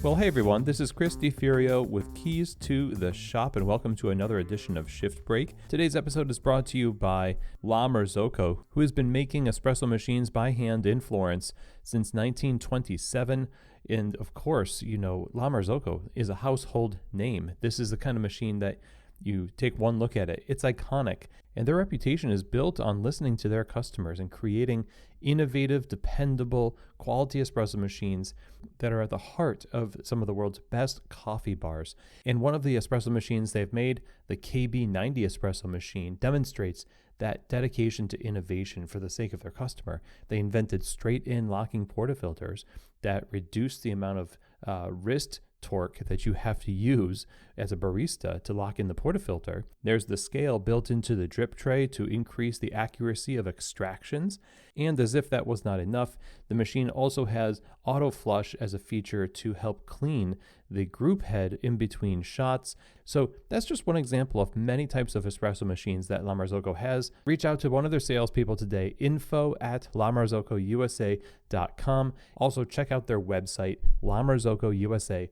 Well, hey everyone, this is Chris DiFurio with Keys to the Shop, and welcome to another edition of Shift Break. Today's episode is brought to you by La Marzocco, who has been making espresso machines by hand in Florence since 1927. And of course, you know, La Marzocco is a household name. This is the kind of machine that you take one look at it. It's iconic, and their reputation is built on listening to their customers and creating innovative, dependable, quality espresso machines that are at the heart of some of the world's best coffee bars. And one of the espresso machines they've made, the KB90 espresso machine, demonstrates that dedication to innovation for the sake of their customer. They invented straight-in locking portafilters that reduce the amount of wrist torque that you have to use as a barista to lock in the portafilter. There's the scale built into the drip tray to increase the accuracy of extractions. And as if that was not enough, the machine also has auto flush as a feature to help clean the group head in between shots. So that's just one example of many types of espresso machines that La Marzocco has. Reach out to one of their salespeople today, info@lamarzocco.com. Also check out their website, lamarzocco.com.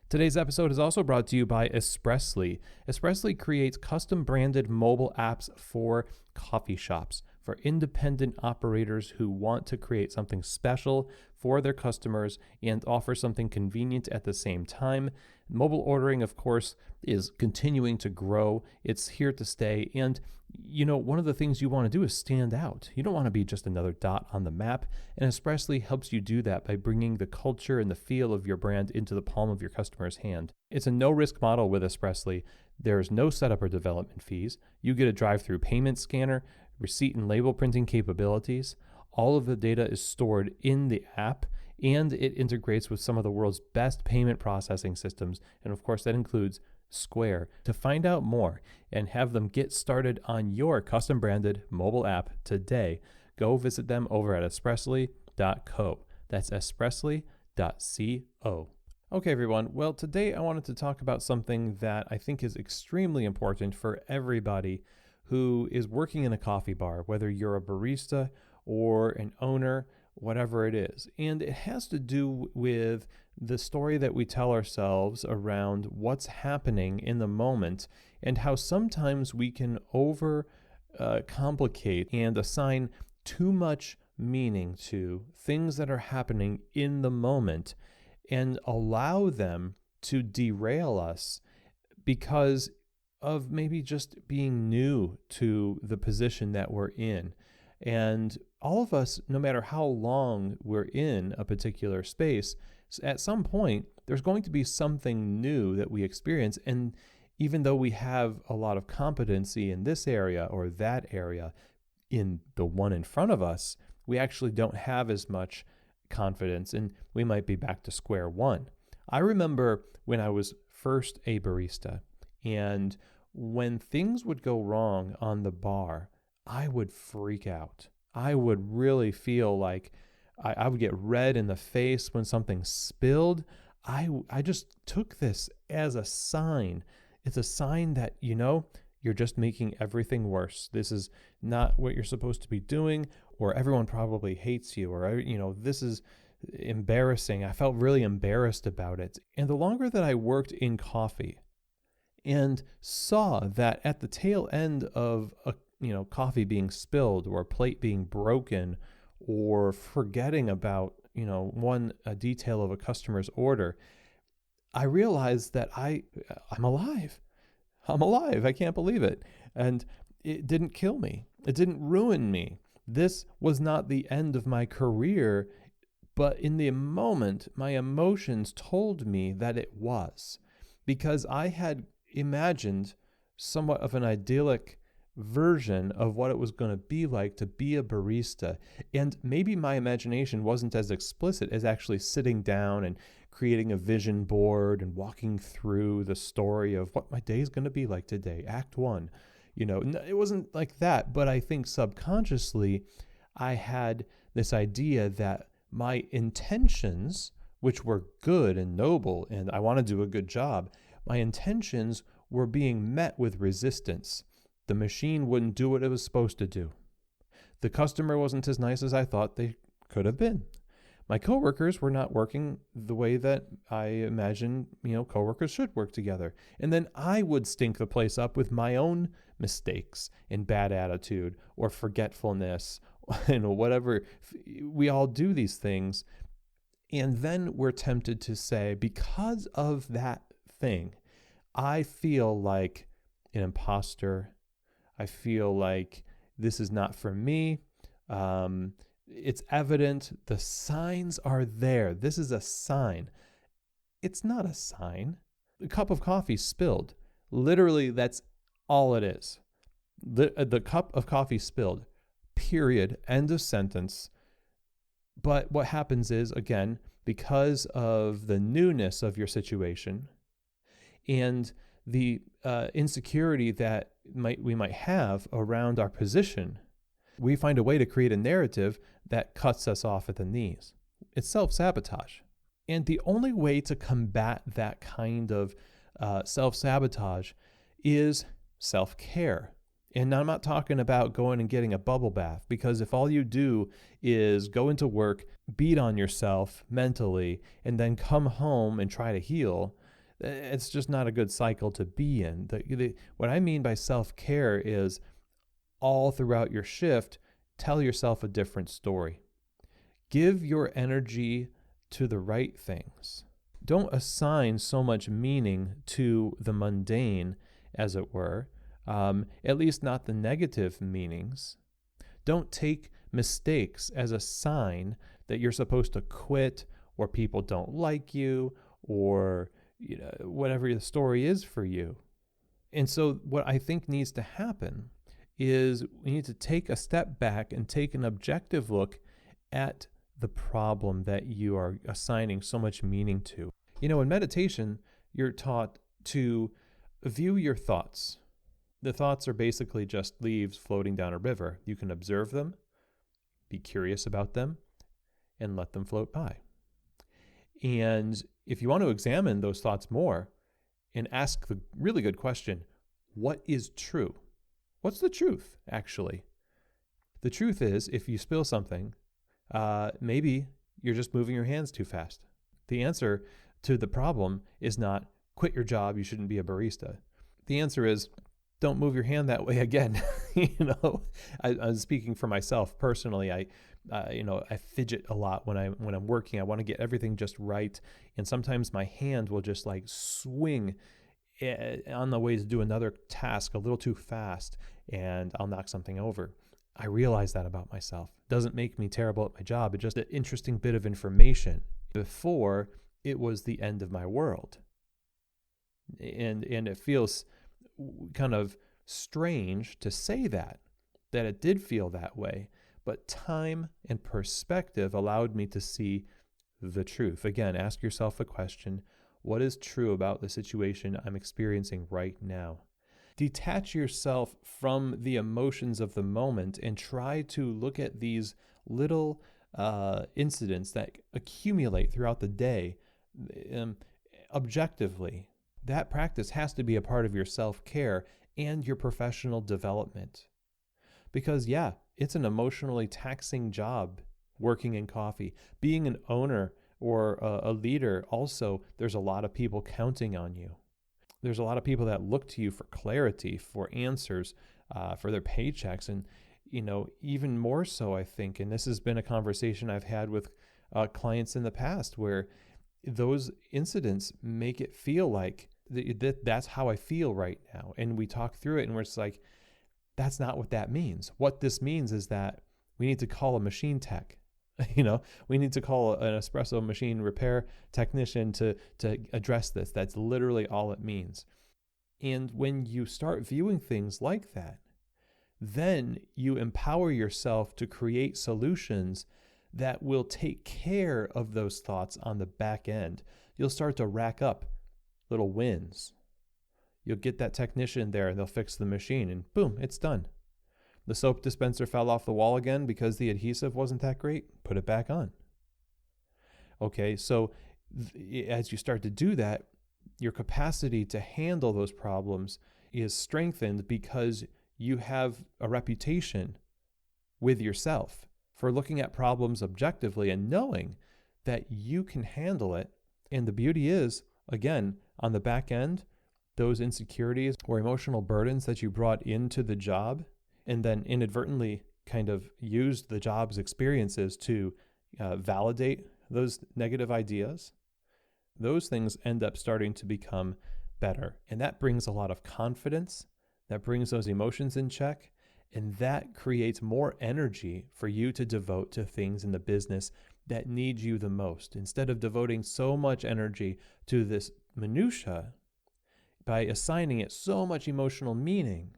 Today's episode is also brought to you by Espressly. Espressly creates custom branded mobile apps for coffee shops, for independent operators who want to create something special for their customers and offer something convenient at the same time. Mobile ordering, of course, is continuing to grow. It's here to stay. And, you know, one of the things you want to do is stand out. You don't want to be just another dot on the map. And Espressly helps you do that by bringing the culture and the feel of your brand into the palm of your customer's hand. It's a no-risk model with Espressly. There's no setup or development fees. You get a drive-through payment scanner, receipt and label printing capabilities. All of the data is stored in the app, and it integrates with some of the world's best payment processing systems. And of course, that includes Square. To find out more and have them get started on your custom branded mobile app today, go visit them over at espressly.co. That's espressly.co. Okay, everyone. Well, today I wanted to talk about something that I think is extremely important for everybody who is working in a coffee bar, whether you're a barista or an owner, whatever it is. And it has to do with the story that we tell ourselves around what's happening in the moment and how sometimes we can complicate and assign too much meaning to things that are happening in the moment and allow them to derail us because of maybe just being new to the position that we're in. And all of us, no matter how long we're in a particular space, at some point, there's going to be something new that we experience. And even though we have a lot of competency in this area or that area, in the one in front of us, we actually don't have as much confidence, and we might be back to square one. I remember when I was first a barista, and when things would go wrong on the bar, I would freak out. I would really feel like I would get red in the face when something spilled. I just took this as a sign. It's a sign that, you know, you're just making everything worse. This is not what you're supposed to be doing, or everyone probably hates you, or, you know, this is embarrassing. I felt really embarrassed about it. And the longer that I worked in coffee and saw that at the tail end of coffee being spilled or a plate being broken or forgetting about, a detail of a customer's order, I realized that I'm alive. I'm alive. I can't believe it. And it didn't kill me. It didn't ruin me. This was not the end of my career, but in the moment, my emotions told me that it was, because I had imagined somewhat of an idyllic version of what it was going to be like to be a barista. And maybe my imagination wasn't as explicit as actually sitting down and creating a vision board and walking through the story of what my day is going to be like today, Act 1. It wasn't like that, but I think subconsciously I had this idea that my intentions, which were good and noble, and I want to do a good job, my intentions were being met with resistance. The machine wouldn't do what it was supposed to do. The customer wasn't as nice as I thought they could have been. My coworkers were not working the way that I imagine, coworkers should work together. And then I would stink the place up with my own mistakes and bad attitude or forgetfulness, whatever. We all do these things. And then we're tempted to say, because of that thing, I feel like an imposter. I feel like this is not for me. It's evident. The signs are there. This is a sign. It's not a sign. A cup of coffee spilled. Literally, that's all it is. The cup of coffee spilled. Period. End of sentence. But what happens is, again, because of the newness of your situation and the insecurity that we might have around our position, we find a way to create a narrative that cuts us off at the knees. It's self-sabotage. And the only way to combat that kind of self-sabotage is self-care. And I'm not talking about going and getting a bubble bath, because if all you do is go into work, beat on yourself mentally, and then come home and try to heal, it's just not a good cycle to be in. What I mean by self-care is all throughout your shift, tell yourself a different story. Give your energy to the right things. Don't assign so much meaning to the mundane, as it were, at least not the negative meanings. Don't take mistakes as a sign that you're supposed to quit, or people don't like you, or whatever the story is for you. And so what I think needs to happen is we need to take a step back and take an objective look at the problem that you are assigning so much meaning to. In meditation, you're taught to view your thoughts. The thoughts are basically just leaves floating down a river. You can observe them, be curious about them, and let them float by. And if you want to examine those thoughts more and ask the really good question, what is true? What's the truth, actually? The truth is, if you spill something, maybe you're just moving your hands too fast. The answer to the problem is not quit your job, you shouldn't be a barista. The answer is don't move your hand that way again. I'm speaking for myself personally. I fidget a lot when I'm working. I want to get everything just right, and sometimes my hand will just like swing on the way to do another task a little too fast, and I'll knock something over. I realize that about myself. Doesn't make me terrible at my job. It's just an interesting bit of information. Before, it was the end of my world, and it feels kind of strange to say that it did feel that way. But time and perspective allowed me to see the truth. Again, ask yourself a question. What is true about the situation I'm experiencing right now? Detach yourself from the emotions of the moment and try to look at these little incidents that accumulate throughout the day objectively. That practice has to be a part of your self-care and your professional development. Because, it's an emotionally taxing job working in coffee. Being an owner or a leader, also, there's a lot of people counting on you. There's a lot of people that look to you for clarity, for answers, for their paychecks. And, even more so, I think, and this has been a conversation I've had with clients in the past, where those incidents make it feel like that's how I feel right now. And we talk through it and we're just like, that's not what that means. What this means is that we need to call a machine tech. We need to call an espresso machine repair technician to address this. That's literally all it means. And when you start viewing things like that, then you empower yourself to create solutions that will take care of those thoughts on the back end. You'll start to rack up little wins. You'll get that technician there and they'll fix the machine and boom, it's done. The soap dispenser fell off the wall again because the adhesive wasn't that great. Put it back on. Okay, so as you start to do that, your capacity to handle those problems is strengthened because you have a reputation with yourself for looking at problems objectively and knowing that you can handle it. And the beauty is, again, on the back end, those insecurities or emotional burdens that you brought into the job and then inadvertently kind of used the job's experiences to validate those negative ideas, those things end up starting to become better. And that brings a lot of confidence, that brings those emotions in check, and that creates more energy for you to devote to things in the business that need you the most. Instead of devoting so much energy to this minutia, by assigning it so much emotional meaning,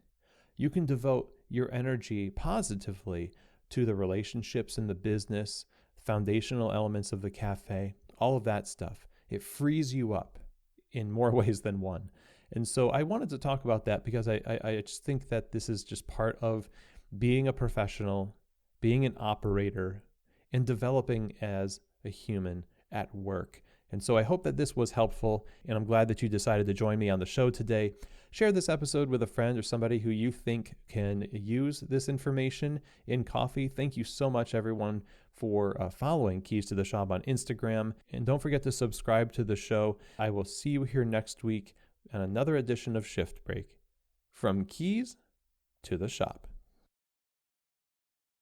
you can devote your energy positively to the relationships in the business, foundational elements of the cafe, all of that stuff. It frees you up in more ways than one. And so I wanted to talk about that because I just think that this is just part of being a professional, being an operator, and developing as a human at work. And so I hope that this was helpful, and I'm glad that you decided to join me on the show today. Share this episode with a friend or somebody who you think can use this information in coffee. Thank you so much, everyone, for following Keys to the Shop on Instagram. And don't forget to subscribe to the show. I will see you here next week on another edition of Shift Break. From Keys to the Shop.